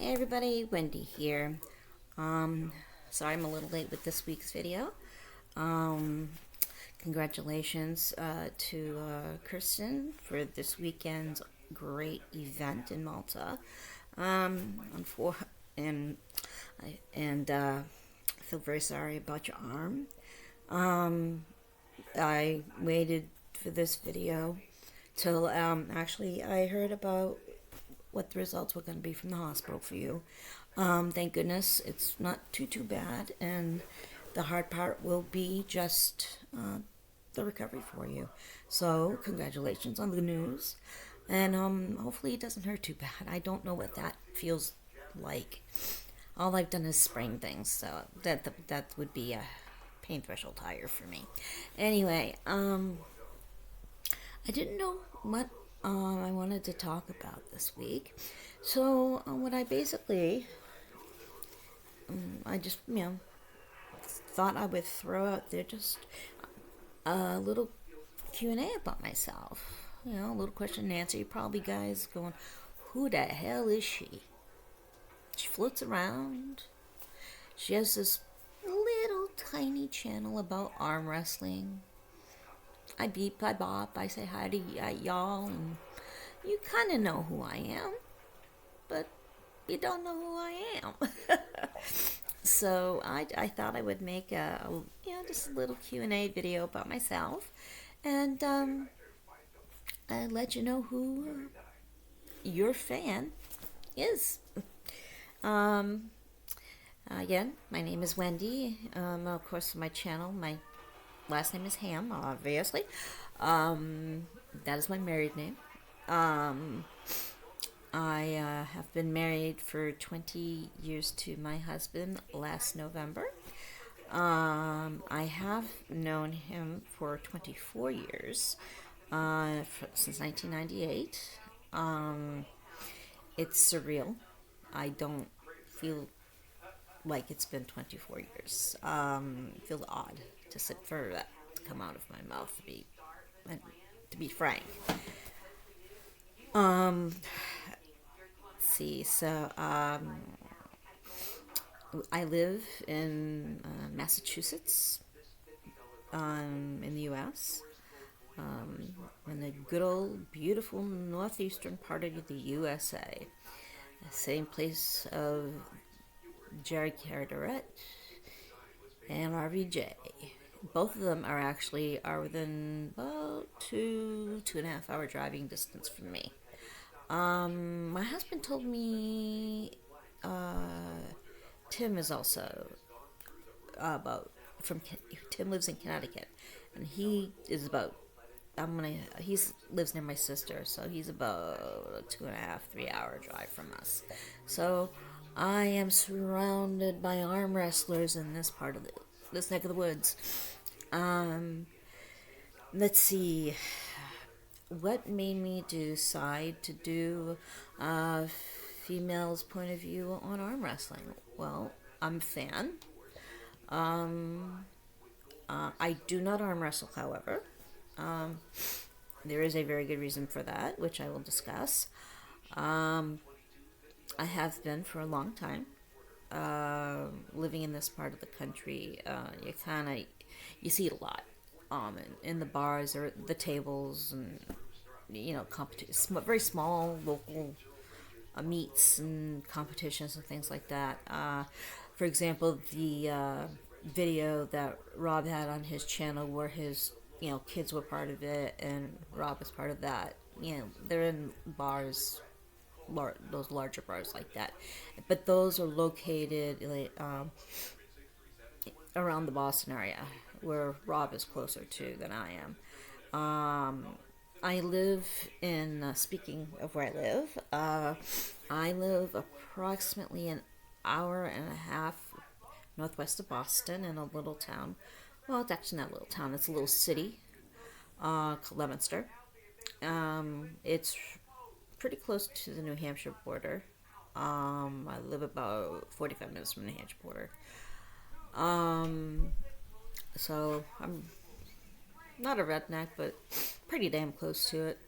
Hey everybody, Wendy here. Um, Sorry I'm a little late with this week's video. Um, Congratulations to Kirsten for this weekend's great event in Malta. On four, and I feel very sorry about your arm. Um, I waited for this video till actually I heard about what the results were going to be from the hospital for you. Thank goodness it's not too bad, and the hard part will be just the recovery for you. So congratulations on the news, and hopefully it doesn't hurt too bad. I don't know what that feels like. All I've done is sprain things, so that would be a pain threshold higher for me. Anyway, I didn't know what I wanted to talk about this week. So, what I basically, I just, thought I would throw out there just a little Q&A about myself. A little question and answer. You probably guys going, who the hell is she? She floats around. She has this little tiny channel about arm wrestling. I beep, I bop, I say hi to y'all, and you kind of know who I am, but you don't know who I am. So I thought I would make just a little Q&A video about myself, and let you know who your fan is. Um, Again, my name is Wendy. Of course, my channel, my last name is Ham, obviously. That is my married name. I have been married for 20 years to my husband last November. I have known him for 24 years, since 1998. It's surreal. I don't feel like it's been 24 years. It feels odd for that to come out of my mouth, to be frank. Let's see. So, I live in Massachusetts, in the U.S., in the good old, beautiful northeastern part of the USA. Same place of Jerry Carteret and RVJ. Both of them are within about 2.5 hour driving distance from me. My husband told me Tim is also about from Tim lives in Connecticut, and he is about he's lives near my sister, so he's about a 2.5 3 hour drive from us. So I am surrounded by arm wrestlers in this neck of the woods. Let's see. What made me decide to do a female's point of view on arm wrestling? Well, I'm a fan. I do not arm wrestle, however. There is a very good reason for that, which I will discuss. I have been for a long time. Living in this part of the country, you see it a lot. In the bars or the tables, and very small local meets and competitions and things like that. For example, the video that Rob had on his channel where his kids were part of it and Rob was part of that. They're in bars, those larger bars like that, but those are located around the Boston area, where Rob is closer to than I am. I live speaking of where I live approximately an hour and a half northwest of Boston, in a little town. Well, it's actually not a little town, it's a little city called Leominster. It's pretty close to the New Hampshire border. I live about 45 minutes from the New Hampshire border. So I'm not a redneck, but pretty damn close to it.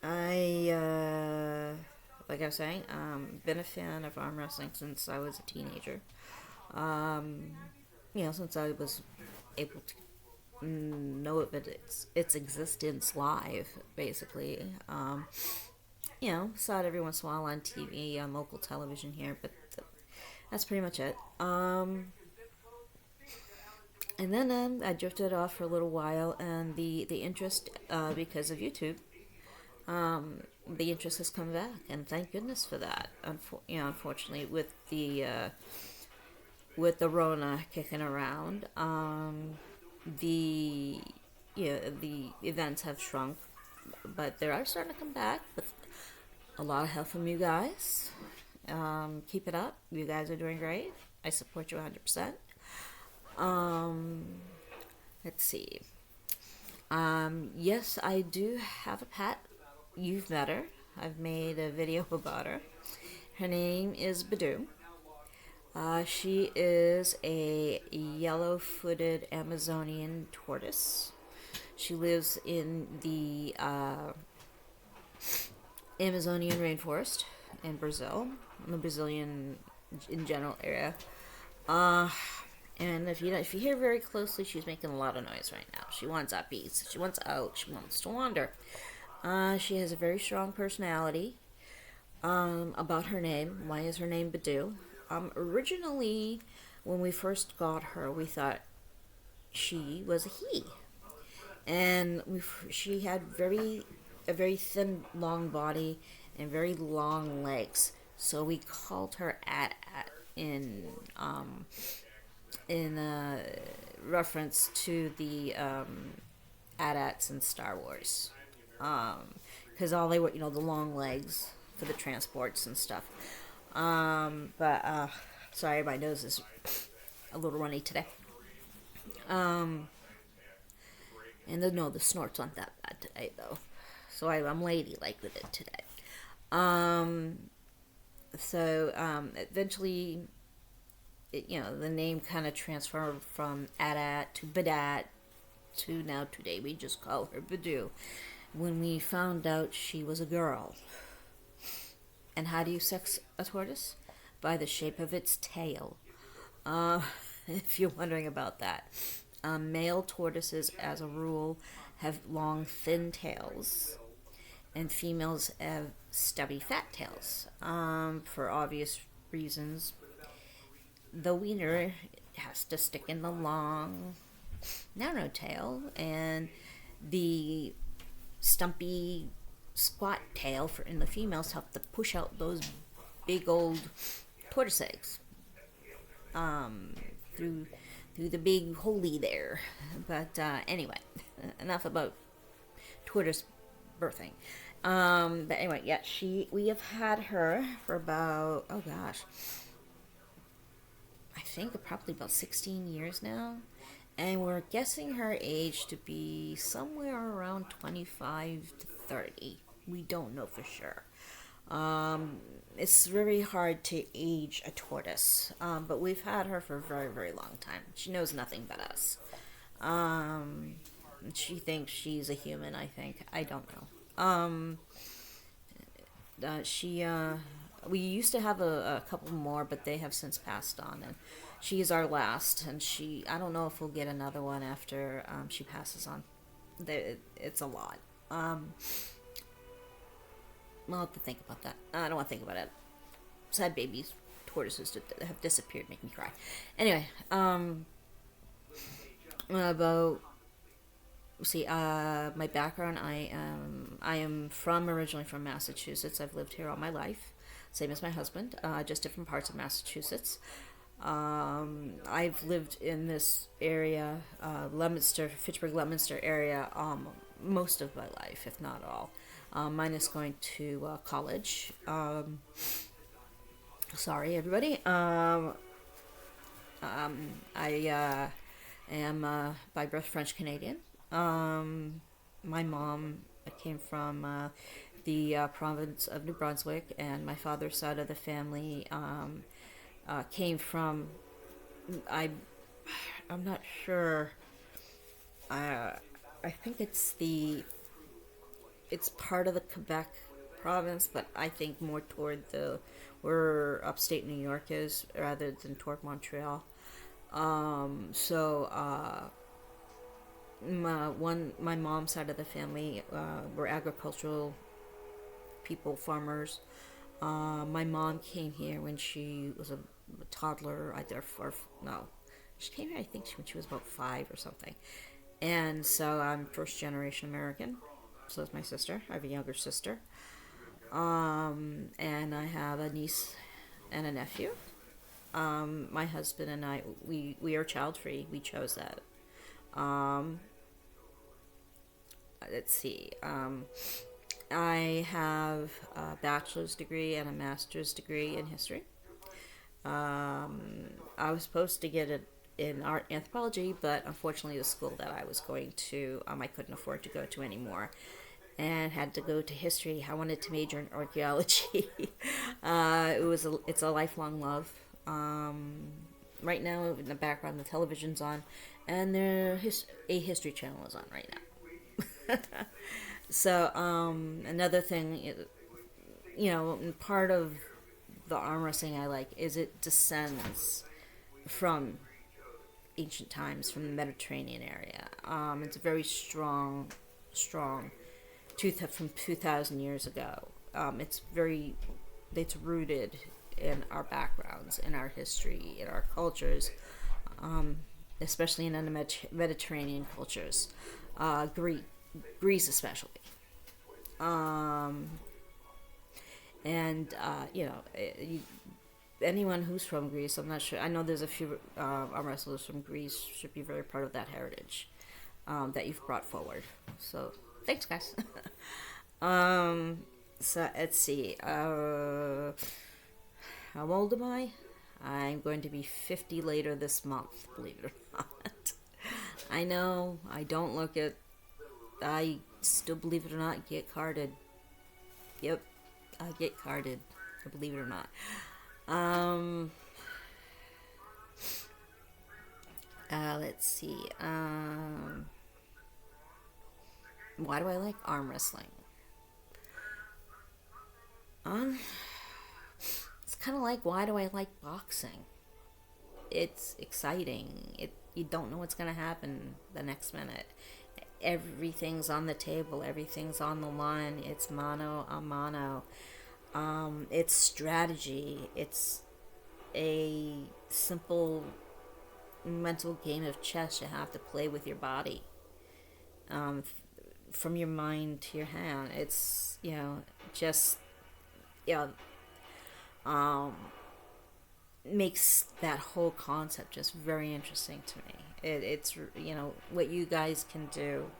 I like I was saying, been a fan of arm wrestling since I was a teenager. Um, since I was able to know of its existence live, basically. Saw it every once in a while on TV, on local television here, but that's pretty much it. And then I drifted off for a little while, and the interest, because of YouTube, the interest has come back, and thank goodness for that. Unfortunately, with the Rona kicking around, the the events have shrunk, but they are starting to come back with a lot of help from you guys. Keep it up. You guys are doing great. I support you 100%. Um, let's see. Yes, I do have a pet. You've met her. I've made a video about her. Her name is Badoo. She is a yellow-footed Amazonian tortoise. She lives in the Amazonian rainforest in Brazil, in the Brazilian in general area. And if you hear very closely, she's making a lot of noise right now. She wants upbeats. She wants out. She wants to wander. She has a very strong personality. About her name, why is her name Badoo? Originally, when we first got her, we thought she was a he, and she had a very thin, long body and very long legs. So we called her At in reference to the AT-ATs in Star Wars, because all they were, the long legs for the transports and stuff. Sorry, my nose is a little runny today. And the snorts aren't that bad today, though. So I'm ladylike with it today. Eventually, the name kind of transferred from AT-AT to Badat to now today we just call her Badoo. When we found out she was a girl. And how do you sex a tortoise? By the shape of its tail. If you're wondering about that. Male tortoises, as a rule, have long, thin tails. And females have stubby, fat tails. For obvious reasons. The wiener has to stick in the long, narrow tail. And the stumpy, squat tail in the females help to push out those big old tortoise eggs through the big holy there. But anyway, enough about tortoise birthing. But anyway, yeah, we have had her for about, oh gosh, I think probably about 16 years now. And we're guessing her age to be somewhere around 25 to 30. We don't know for sure. It's very hard to age a tortoise. But we've had her for a very, very long time. She knows nothing but us. She thinks she's a human, I think. I don't know. We used to have a couple more, but they have since passed on, and she is our last, and I don't know if we'll get another one after she passes on. It's a lot. I'll have to think about that. I don't want to think about it. Sad babies, tortoises that have disappeared make me cry. Anyway, my background, I am originally from Massachusetts. I've lived here all my life, same as my husband, just different parts of Massachusetts. I've lived in this area, Fitchburg, Leominster area, most of my life, if not all. Minus going to college. Sorry, everybody. I am by birth French Canadian. My mom came from the province of New Brunswick, and my father's side of the family came from, I'm not sure, I think it's part of the Quebec province, but I think more toward where upstate New York is rather than toward Montreal. My mom's side of the family were agricultural people, farmers. My mom came here when she was a toddler. No, she came here I think when she was about 5 or something. And so I'm first generation American. So is my sister. I have a younger sister. And I have a niece and a nephew. My husband and I, we are child free. We chose that. Um, let's see. I have a bachelor's degree and a master's degree in history. I was supposed to get it in art anthropology, but unfortunately, the school that I was going to, I couldn't afford to go to anymore, and had to go to history. I wanted to major in archaeology. It's a lifelong love. Right now, in the background, the television's on, and a history channel is on right now. So, another thing, part of the arm wrestling I like is it descends from ancient times, from the Mediterranean area. It's a very strong, from 2,000 years ago. It's rooted in our backgrounds, in our history, in our cultures, especially in the Mediterranean cultures, Greece especially. Anyone who's from Greece, I'm not sure. I know there's a few arm wrestlers from Greece should be very proud of that heritage that you've brought forward. So thanks, guys. So let's see. How old am I? I'm going to be 50 later this month, believe it or not. I know, I don't look it. I still, believe it or not, get carded. Yep, I get carded, believe it or not. Let's see. Why do I like arm wrestling? It's kind of like, why do I like boxing? It's exciting. You don't know what's going to happen the next minute. Everything's on the table. Everything's on the line. It's mano a mano. It's strategy. It's a simple mental game of chess you have to play with your body. From your mind to your hand. It's, just, makes that whole concept just very interesting to me. It's what you guys can do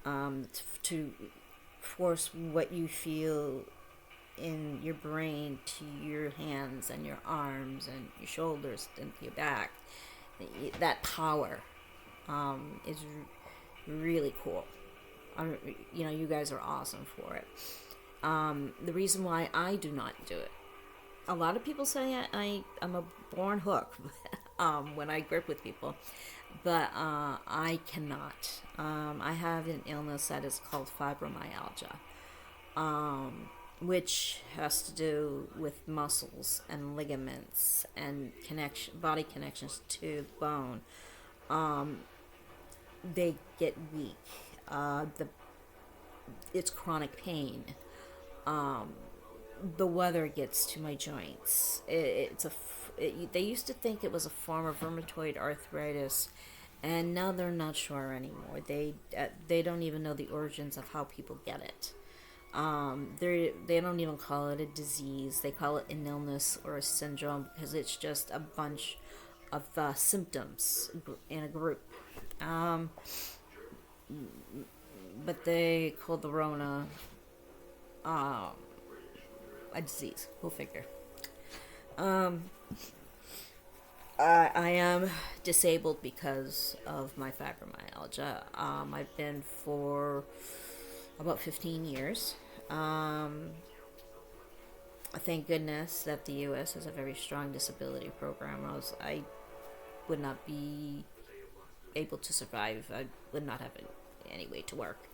to force what you feel in your brain to your hands and your arms and your shoulders and your back. That power is really cool. You guys are awesome for it. The reason why I do not do it, a lot of people say I'm a born hook when I grip with people, but I cannot. I have an illness that is called fibromyalgia, which has to do with muscles and ligaments and body connections to bone. They get weak. It's chronic pain. The weather gets to my joints. They used to think it was a form of rheumatoid arthritis, and now they're not sure anymore. They don't even know the origins of how people get it. They don't even call it a disease. They call it an illness or a syndrome because it's just a bunch of symptoms in a group. But they call the Rona a disease. Go figure. I am disabled because of my fibromyalgia. I've been for about 15 years. Thank goodness that the U.S. has a very strong disability program. I would not be able to survive. I would not have any way to work.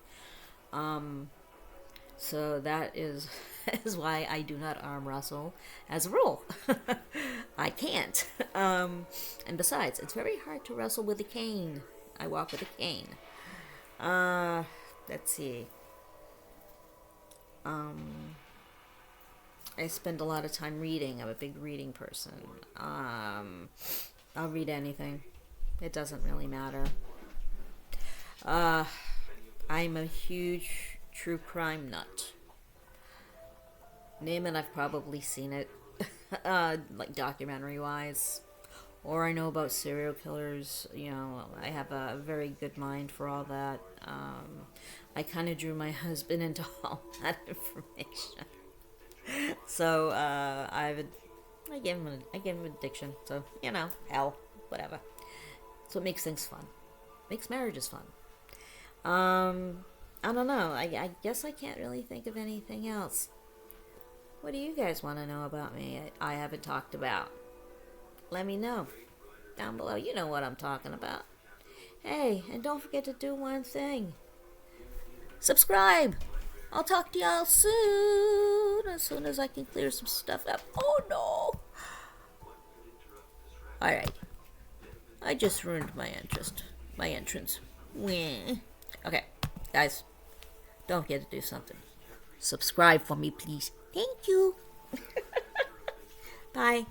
So that is is why I do not arm wrestle as a rule. I can't. And besides, it's very hard to wrestle with a cane. I walk with a cane. Uh, let's see. I spend a lot of time reading. I'm a big reading person. I'll read anything. It doesn't really matter. Uh, I'm a huge true crime nut. Name it, I've probably seen it. Like documentary wise. Or I know about serial killers. You know, I have a very good mind for all that. I kind of drew my husband into all that information. So I gave him addiction. So you know, hell, whatever. So it makes things fun. Makes marriages fun. I don't know. I guess I can't really think of anything else. What do you guys want to know about me I haven't talked about? Let me know down below. You know what I'm talking about. Hey, and don't forget to do one thing. Subscribe. I'll talk to y'all soon as I can clear some stuff up. Oh no. Alright. I just ruined my entrance. Okay, guys, don't forget to do something. Subscribe for me, please. Thank you. Bye.